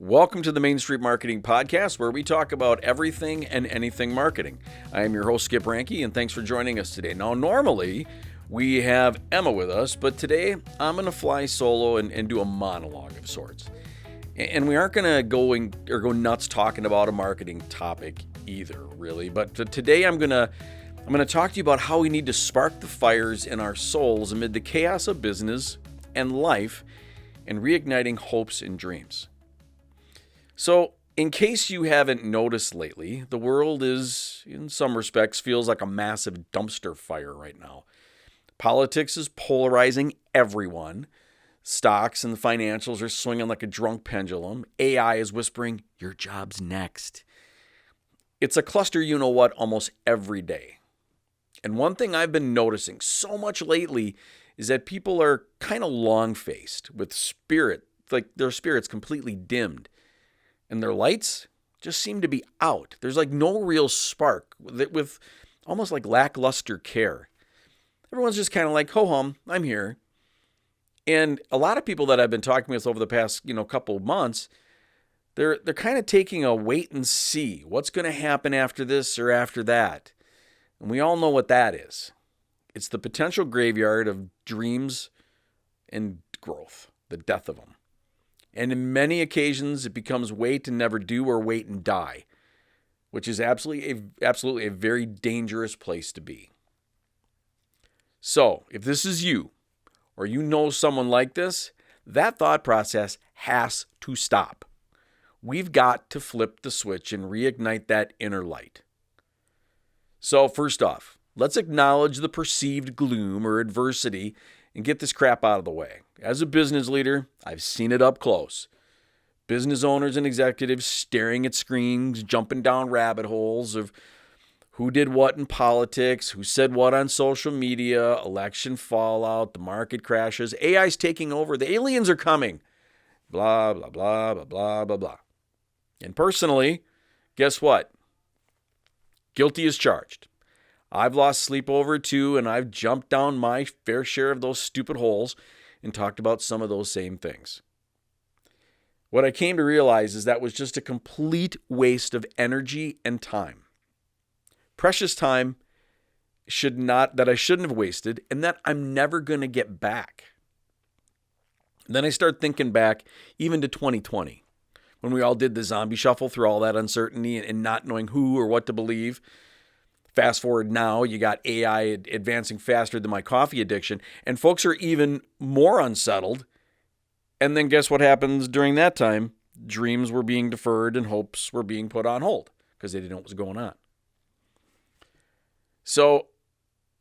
Welcome to the Main Street Marketing Podcast, where we talk about everything and anything marketing. I am your host, Skip Ranke, and thanks for joining us today. Now, normally we have Emma with us, but today I'm going to fly solo and do a monologue of sorts. And we aren't going to go nuts talking about a marketing topic either, really. But today I'm going to talk to you about how we need to spark the fires in our souls amid the chaos of business and life and reigniting hopes and dreams. So, in case you haven't noticed lately, the world is, in some respects, feels like a massive dumpster fire right now. Politics is polarizing everyone. Stocks and the financials are swinging like a drunk pendulum. AI is whispering, your job's next. It's a cluster you-know-what almost every day. And one thing I've been noticing so much lately is that people are kind of long-faced with spirit, like their spirit's completely dimmed. And their lights just seem to be out. There's like no real spark with almost like lackluster care. Everyone's just kind of like, ho hum, I'm here. And a lot of people that I've been talking with over the past, couple of months, they're kind of taking a wait and see. What's going to happen after this or after that? And we all know what that is. It's the potential graveyard of dreams and growth, the death of them. And in many occasions, it becomes wait and never do or wait and die, which is absolutely a very dangerous place to be. So, if this is you, or you know someone like this, that thought process has to stop. We've got to flip the switch and reignite that inner light. So, first off, let's acknowledge the perceived gloom or adversity and get this crap out of the way. As a business leader, I've seen it up close. Business owners and executives staring at screens, jumping down rabbit holes of who did what in politics, who said what on social media, election fallout, the market crashes, AI's taking over, the aliens are coming, blah, blah, blah, blah, blah, blah, blah. And personally, guess what? Guilty as charged. I've lost sleep over it too, and I've jumped down my fair share of those stupid holes and talked about some of those same things. What I came to realize is that was just a complete waste of energy and time. Precious time that I shouldn't have wasted and that I'm never going to get back. And then I start thinking back even to 2020 when we all did the zombie shuffle through all that uncertainty and not knowing who or what to believe. Fast forward now, you got AI advancing faster than my coffee addiction, and folks are even more unsettled. And then guess what happens during that time? Dreams were being deferred and hopes were being put on hold because they didn't know what was going on. So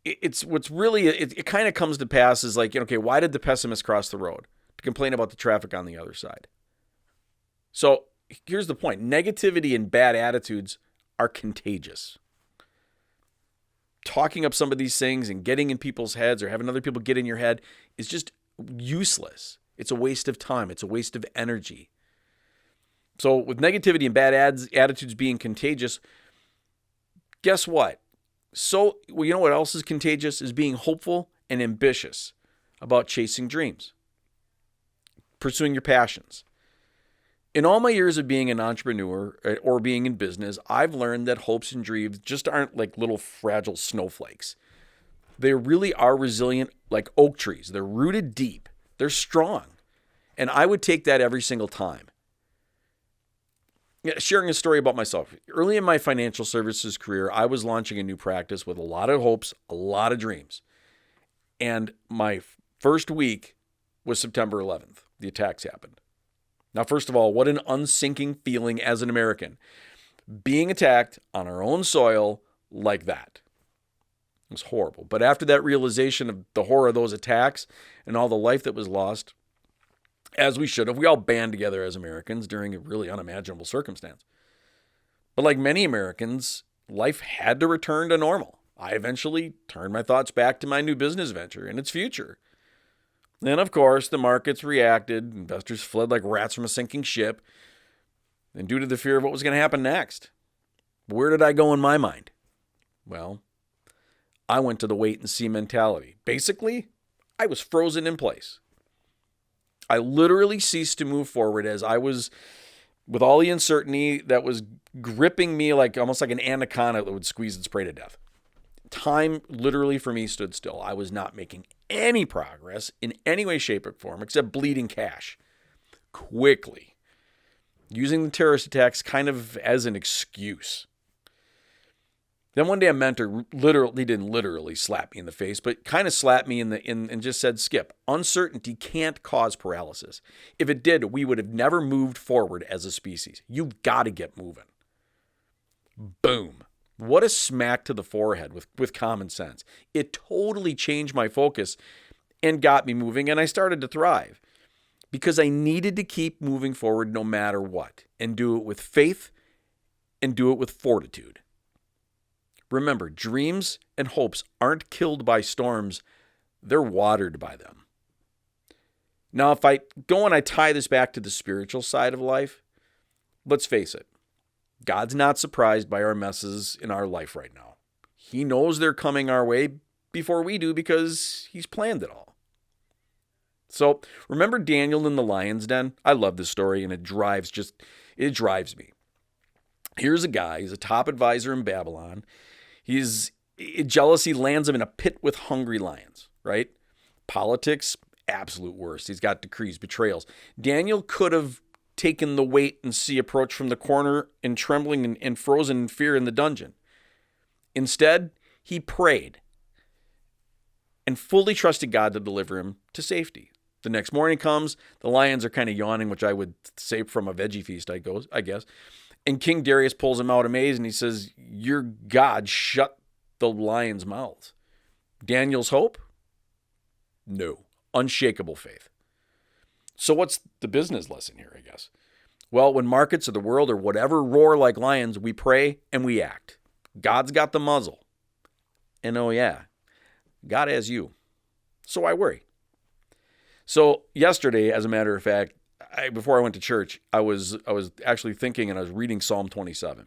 it kind of comes to pass is like, okay, why did the pessimist cross the road? To complain about the traffic on the other side. So here's the point. Negativity and bad attitudes are contagious. Talking up some of these things and getting in people's heads or having other people get in your head is just useless. It's a waste of time. It's a waste of energy. So with negativity and bad attitudes being contagious, guess what? So, you know what else is contagious is being hopeful and ambitious about chasing dreams, pursuing your passions. In all my years of being an entrepreneur or being in business, I've learned that hopes and dreams just aren't like little fragile snowflakes. They really are resilient like oak trees. They're rooted deep. They're strong. And I would take that every single time. Sharing a story about myself. Early in my financial services career, I was launching a new practice with a lot of hopes, a lot of dreams. And my first week was September 11th. The attacks happened. Now, first of all, what an unsinking feeling as an American. Being attacked on our own soil like that. It was horrible. But after that realization of the horror of those attacks and all the life that was lost, as we should have, we all band together as Americans during a really unimaginable circumstance. But like many Americans, life had to return to normal. I eventually turned my thoughts back to my new business venture and its future. Then, of course, the markets reacted. Investors fled like rats from a sinking ship. And due to the fear of what was going to happen next, where did I go in my mind? Well, I went to the wait and see mentality. Basically, I was frozen in place. I literally ceased to move forward as I was with all the uncertainty that was gripping me like almost like an anaconda that would squeeze its prey to death. Time literally for me stood still. I was not making any progress in any way, shape, or form except bleeding cash quickly, using the terrorist attacks kind of as an excuse. Then one day a mentor didn't literally slap me in the face, but kind of slapped me and just said, Skip, uncertainty can't cause paralysis. If it did, we would have never moved forward as a species. You've got to get moving. Boom. What a smack to the forehead with common sense. It totally changed my focus and got me moving, and I started to thrive because I needed to keep moving forward no matter what, and do it with faith and do it with fortitude. Remember, dreams and hopes aren't killed by storms, they're watered by them. Now, if I go and I tie this back to the spiritual side of life, let's face it, God's not surprised by our messes in our life right now. He knows they're coming our way before we do because he's planned it all. So remember Daniel in the lion's den? I love this story and it drives me. Here's a guy, he's a top advisor in Babylon. Jealousy lands him in a pit with hungry lions, right? Politics, absolute worst. He's got decrees, betrayals. Daniel could have taken the wait and see approach from the corner and trembling and frozen in fear in the dungeon. Instead, he prayed and fully trusted God to deliver him to safety. The next morning comes, the lions are kind of yawning, which I would say from a veggie feast, I guess. And King Darius pulls him out amazed and he says, your God shut the lions' mouths. Daniel's hope? No. Unshakable faith. So what's the business lesson here, I guess? Well, when markets of the world or whatever roar like lions, we pray and we act. God's got the muzzle. And oh yeah, God has you. So I worry. So yesterday, as a matter of fact, before I went to church, I was actually thinking and I was reading Psalm 27.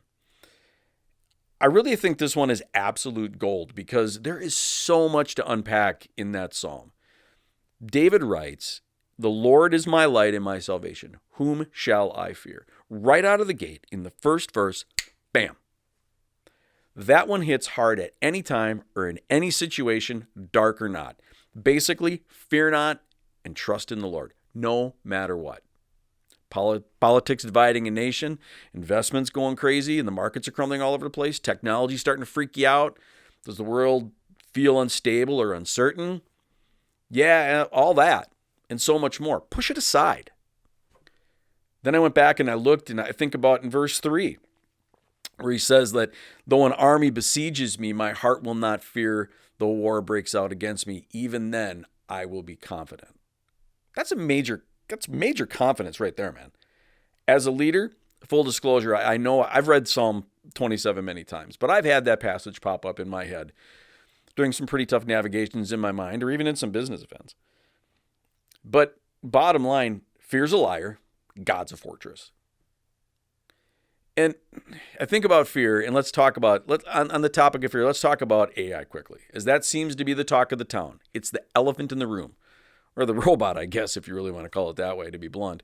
I really think this one is absolute gold because there is so much to unpack in that psalm. David writes, the Lord is my light and my salvation. Whom shall I fear? Right out of the gate in the first verse, bam. That one hits hard at any time or in any situation, dark or not. Basically, fear not and trust in the Lord, no matter what. Politics dividing a nation, investments going crazy, and the markets are crumbling all over the place. Technology starting to freak you out. Does the world feel unstable or uncertain? Yeah, all that and so much more. Push it aside. Then I went back and I looked and I think about in verse 3 where he says that though an army besieges me, my heart will not fear. Though war breaks out against me, even then I will be confident. That's major confidence right there, man. As a leader, full disclosure, I know I've read Psalm 27 many times, but I've had that passage pop up in my head during some pretty tough navigations in my mind or even in some business events. But bottom line, fear's a liar, God's a fortress. And I think about fear, and let's talk about, on the topic of fear, let's talk about AI quickly, as that seems to be the talk of the town. It's the elephant in the room. Or the robot, I guess, if you really want to call it that way, to be blunt.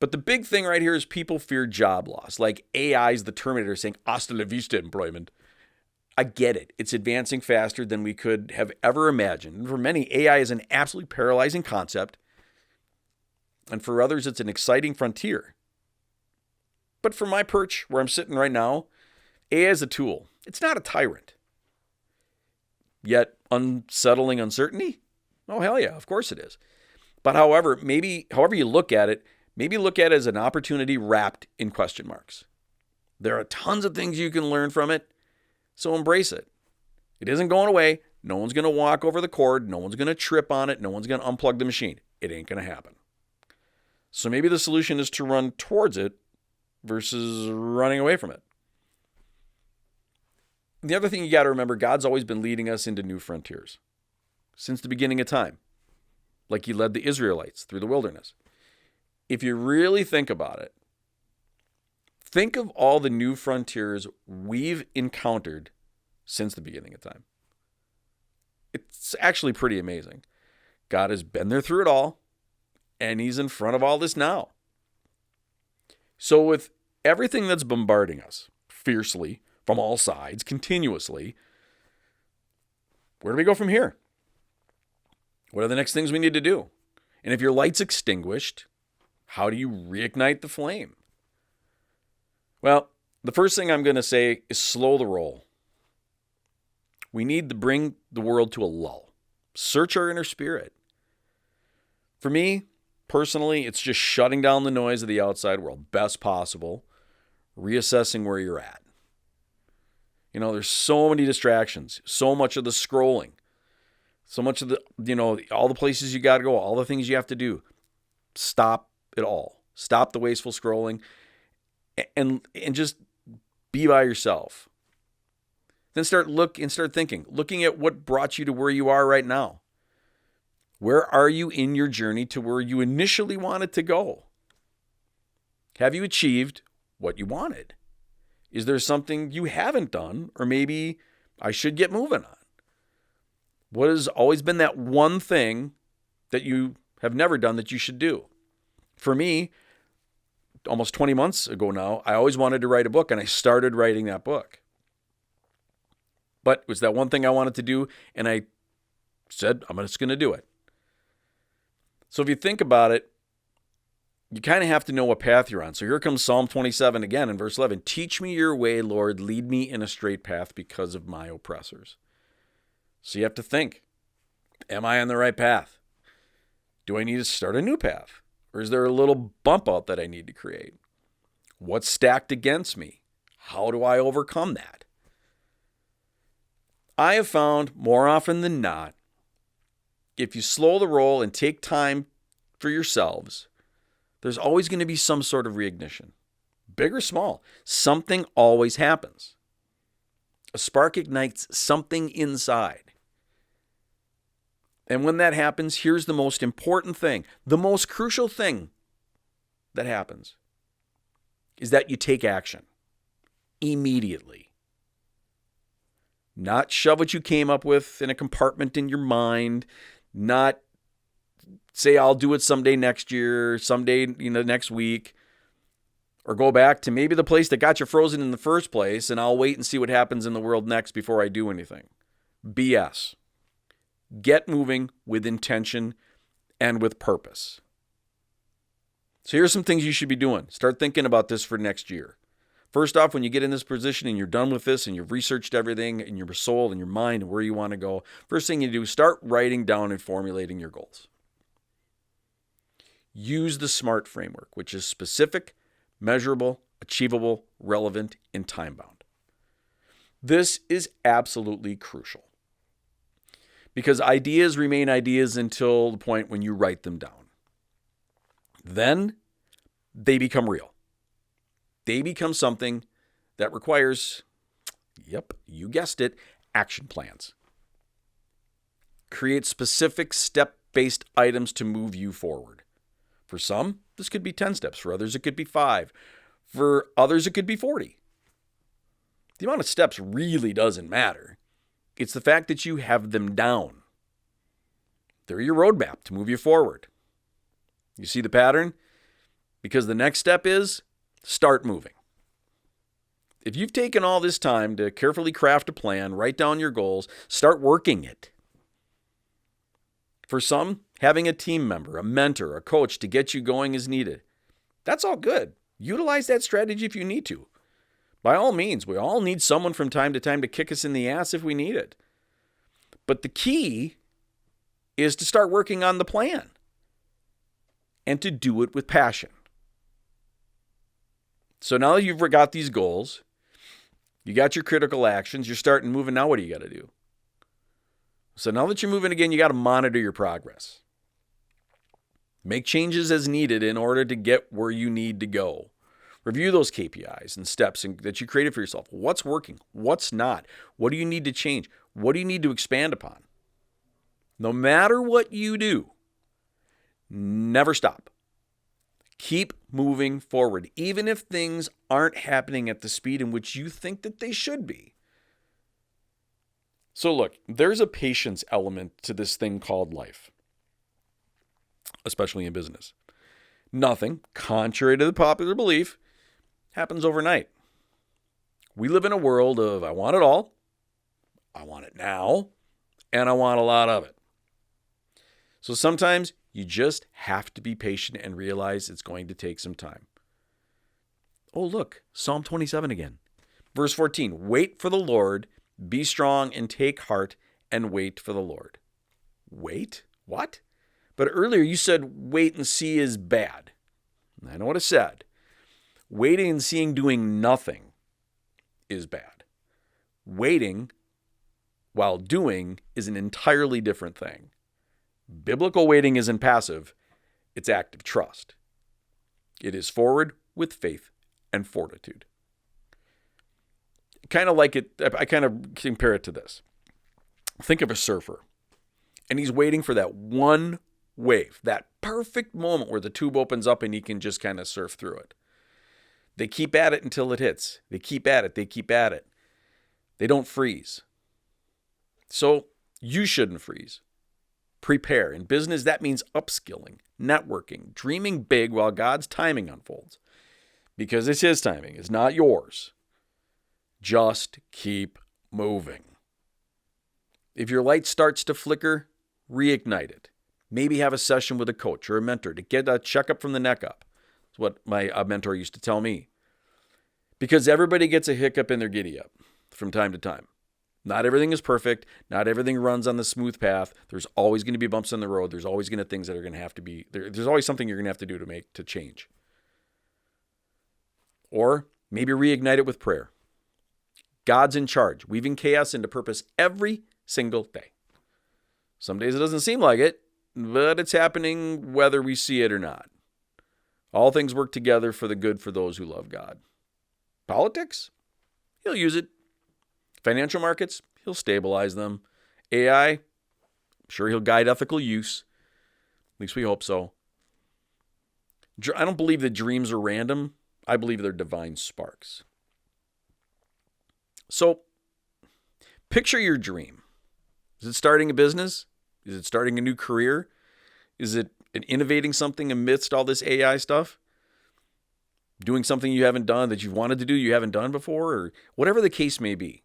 But the big thing right here is people fear job loss. Like AI's the Terminator saying, hasta la vista, employment. I get it. It's advancing faster than we could have ever imagined. And for many, AI is an absolutely paralyzing concept. And for others, it's an exciting frontier. But from my perch, where I'm sitting right now, AI is a tool. It's not a tyrant. Yet, unsettling uncertainty? Oh, hell yeah, of course it is. But however you look at it, maybe look at it as an opportunity wrapped in question marks. There are tons of things you can learn from it, so embrace it. It isn't going away. No one's going to walk over the cord. No one's going to trip on it. No one's going to unplug the machine. It ain't going to happen. So maybe the solution is to run towards it versus running away from it. The other thing you got to remember, God's always been leading us into new frontiers. Since the beginning of time, like he led the Israelites through the wilderness. If you really think about it, think of all the new frontiers we've encountered since the beginning of time. It's actually pretty amazing. God has been there through it all, and he's in front of all this now. So with everything that's bombarding us fiercely from all sides, continuously, where do we go from here? What are the next things we need to do? And if your light's extinguished, how do you reignite the flame? Well, the first thing I'm going to say is slow the roll. We need to bring the world to a lull. Search our inner spirit. For me, personally, it's just shutting down the noise of the outside world best possible, reassessing where you're at. There's so many distractions, so much of the scrolling, so much of the, all the places you got to go, all the things you have to do. Stop it all. Stop the wasteful scrolling and just be by yourself. Then start thinking, looking at what brought you to where you are right now. Where are you in your journey to where you initially wanted to go? Have you achieved what you wanted? Is there something you haven't done, or maybe I should get moving on? What has always been that one thing that you have never done that you should do? For me, almost 20 months ago now, I always wanted to write a book, and I started writing that book. But it was that one thing I wanted to do, and I said, I'm just going to do it. So if you think about it, you kind of have to know what path you're on. So here comes Psalm 27 again in verse 11. Teach me your way, Lord. Lead me in a straight path because of my oppressors. So you have to think, am I on the right path? Do I need to start a new path? Or is there a little bump out that I need to create? What's stacked against me? How do I overcome that? I have found more often than not, if you slow the roll and take time for yourselves, there's always going to be some sort of reignition. Big or small, something always happens. A spark ignites something inside. And when that happens, here's the most important thing, the most crucial thing that happens is that you take action immediately. Not shove what you came up with in a compartment in your mind, not say I'll do it someday next year, someday next week, or go back to maybe the place that got you frozen in the first place and I'll wait and see what happens in the world next before I do anything. BS. Get moving with intention and with purpose. So here's some things you should be doing. Start thinking about this for next year. First off, when you get in this position and you're done with this and you've researched everything in your soul and your mind and where you want to go, first thing you do, start writing down and formulating your goals. Use the SMART framework, which is specific, measurable, achievable, relevant, and time-bound. This is absolutely crucial because ideas remain ideas until the point when you write them down. Then they become real. They become something that requires, yep, you guessed it, action plans. Create specific step-based items to move you forward. For some, this could be 10 steps. For others, it could be 5. For others, it could be 40. The amount of steps really doesn't matter. It's the fact that you have them down. They're your roadmap to move you forward. You see the pattern? Because the next step is start moving. If you've taken all this time to carefully craft a plan, write down your goals, start working it. For some, having a team member, a mentor, a coach to get you going is needed. That's all good. Utilize that strategy if you need to. By all means, we all need someone from time to time to kick us in the ass if we need it. But the key is to start working on the plan and to do it with passion. So now that you've got these goals, you got your critical actions, you're starting moving, now what do you got to do? So now that you're moving again, you got to monitor your progress. Make changes as needed in order to get where you need to go. Review those KPIs and steps that you created for yourself. What's working? What's not? What do you need to change? What do you need to expand upon? No matter what you do, never stop. Keep moving forward, even if things aren't happening at the speed in which you think that they should be. So look, there's a patience element to this thing called life, especially in business. Nothing, contrary to the popular belief, happens overnight. We live in a world of I want it all, I want it now, and I want a lot of it. So sometimes you just have to be patient and realize it's going to take some time. Oh, look, Psalm 27 again. Verse 14, wait for the Lord, be strong and take heart and wait for the Lord. Wait? What? But earlier you said wait and see is bad. I know what I said. Waiting and seeing doing nothing is bad. Waiting while doing is an entirely different thing. Biblical waiting isn't passive, it's active trust. It is forward with faith and fortitude. Kind of like it, I kind of compare it to this. Think of a surfer, and he's waiting for that one wave, that perfect moment where the tube opens up and he can just kind of surf through it. They keep at it until it hits. They keep at it. They keep at it. They don't freeze. So you shouldn't freeze. Prepare. In business, that means upskilling, networking, dreaming big while God's timing unfolds. Because it's His timing. It's not yours. Just keep moving. If your light starts to flicker, reignite it. Maybe have a session with a coach or a mentor to get a checkup from the neck up. That's what my mentor used to tell me. Because everybody gets a hiccup in their giddy up from time to time. Not everything is perfect. Not everything runs on the smooth path. There's always going to be bumps in the road. There's always going to be things that are going to have to be, there's always something you're going to have to do to change. Or maybe reignite it with prayer. God's in charge, weaving chaos into purpose every single day. Some days it doesn't seem like it, but it's happening whether we see it or not. All things work together for the good for those who love God. Politics? He'll use it. Financial markets? He'll stabilize them. AI? I'm sure He'll guide ethical use. At least we hope so. I don't believe that dreams are random. I believe they're divine sparks. So, picture your dream. Is it starting a business? Is it starting a new career? Is it innovating something amidst all this AI stuff? Doing something you haven't done that you've wanted to do you haven't done before? Or whatever the case may be.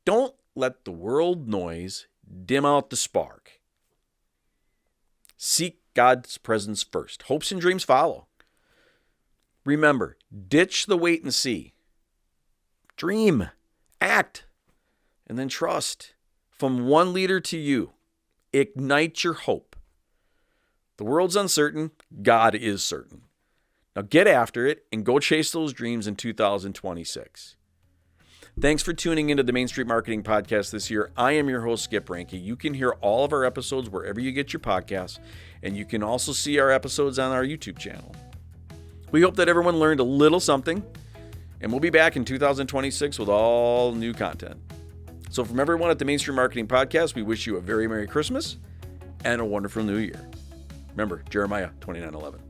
Don't let the world noise dim out the spark. Seek God's presence first. Hopes and dreams follow. Remember, ditch the wait and see. Dream, act, and then trust. From one leader to you, ignite your hope. The world's uncertain. God is certain. Now get after it and go chase those dreams in 2026. Thanks for tuning into the Main Street Marketing Podcast this year. I am your host, Skip Ranke. You can hear all of our episodes wherever you get your podcasts, and you can also see our episodes on our YouTube channel. We hope that everyone learned a little something, and we'll be back in 2026 with all new content. So from everyone at the Main Street Marketing Podcast, we wish you a very Merry Christmas and a wonderful New Year. Remember, Jeremiah 29:11.